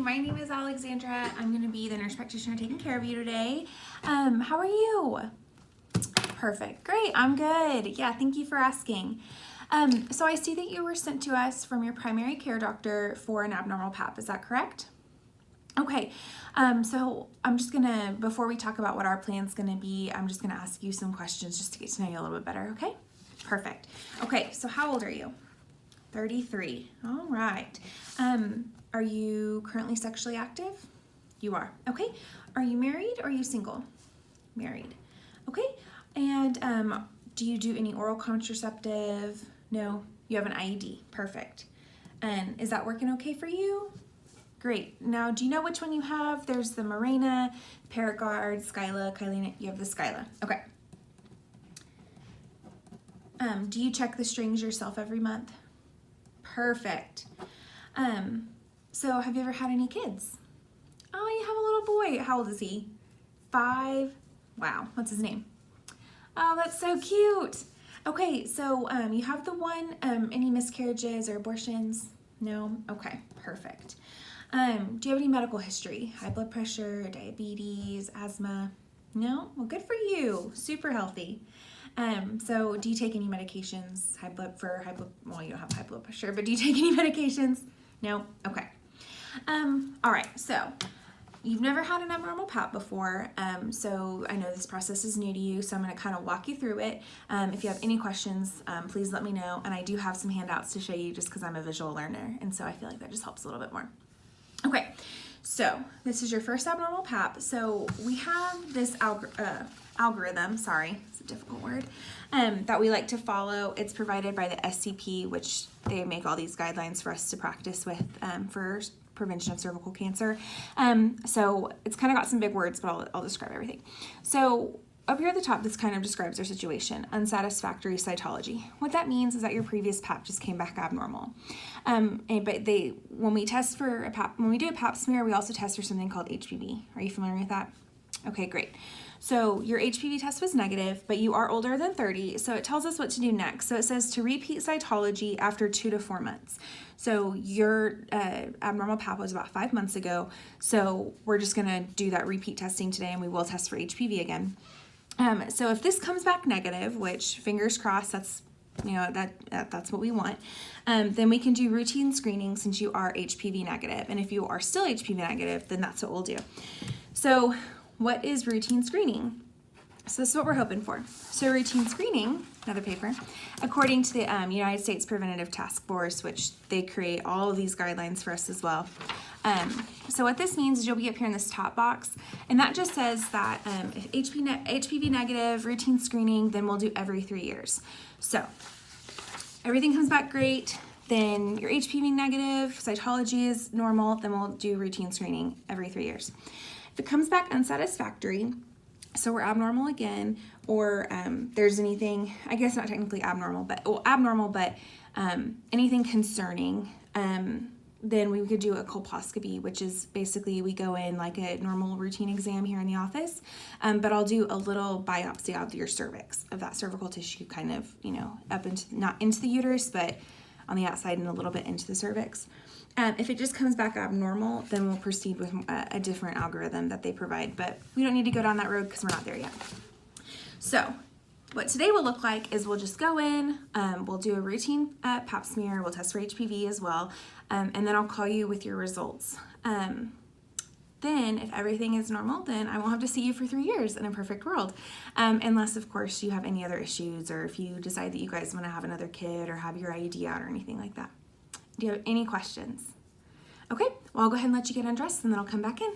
my name is Alexandra. I'm going to be the nurse practitioner taking care of you today. How are you? Perfect. Great. I'm good. Yeah, thank you for asking. So I see that you were sent to us from your primary care doctor for an abnormal pap. Is that correct? Okay. So I'm just going to, before we talk about what our plan's going to be, I'm just going to ask you some questions just to get to know you a little bit better, okay? Perfect. Okay, so how old are you? 33. All right. Are you currently sexually active? You are. Okay. Are you married or are you single? Married. Okay. And do you do any oral contraceptive? No. You have an IUD. Perfect. And is that working okay for you? Great. Now, do you know which one you have? There's the Mirena, Paragard, Skyla, Kyleena. You have the Skyla. Okay. Do you check the strings yourself every month? Perfect. So have you ever had any kids? Oh, you have a little boy. How old is he? 5. Wow. What's his name? Oh, that's so cute. Okay, so you have the one, any miscarriages or abortions? No? Okay, perfect. Do you have any medical history? High blood pressure, diabetes, asthma? No? Well, good for you. Super healthy. So do you take any medications? Well, you don't have high blood pressure, but do you take any medications? No? Okay. All right, so you've never had an abnormal pap before, so I know this process is new to you, so I'm going to kind of walk you through it. If you have any questions, please let me know, and I do have some handouts to show you just because I'm a visual learner, and so I feel like that just helps a little bit more. Okay, so this is your first abnormal pap. So we have this algorithm, sorry, it's a difficult word, that we like to follow. It's provided by the SCP, which they make all these guidelines for us to practice with for prevention of cervical cancer. So it's kind of got some big words, but I'll describe everything. So up here at the top, this kind of describes our situation: unsatisfactory cytology. What that means is that your previous pap just came back abnormal. When we do a pap smear, we also test for something called HPV. Are you familiar with that? Okay, great. So your HPV test was negative, but you are older than 30, so it tells us what to do next. So it says to repeat cytology after 2 to 4 months. So your abnormal pap was about 5 months ago, so we're just going to do that repeat testing today, and we will test for HPV again. So if this comes back negative, which fingers crossed, that's what we want, then we can do routine screening since you are HPV negative. And if you are still HPV negative, then that's what we'll do. So what is routine screening? So this is what we're hoping for. So routine screening, another paper, according to the United States Preventative Task Force, which they create all of these guidelines for us as well. So what this means is you'll be up here in this top box, and that just says that if HPV negative, routine screening, then we'll do every 3 years. So everything comes back great, then your HPV negative, cytology is normal, then we'll do routine screening every 3 years. If it comes back unsatisfactory, so we're abnormal again, or there's anything, I guess not technically abnormal, but anything concerning, then we could do a colposcopy, which is basically we go in like a normal routine exam here in the office, but I'll do a little biopsy out of your cervix, of that cervical tissue, kind of, up into, not into the uterus, but on the outside and a little bit into the cervix. If it just comes back abnormal, then we'll proceed with a different algorithm that they provide, but we don't need to go down that road because we're not there yet. So what today will look like is we'll just go in, we'll do a routine pap smear, we'll test for HPV as well, and then I'll call you with your results. Then if everything is normal, then I won't have to see you for 3 years in a perfect world. Unless, of course, you have any other issues, or if you decide that you guys want to have another kid or have your IUD out or anything like that. Do you have any questions? Okay, well, I'll go ahead and let you get undressed, and then I'll come back in.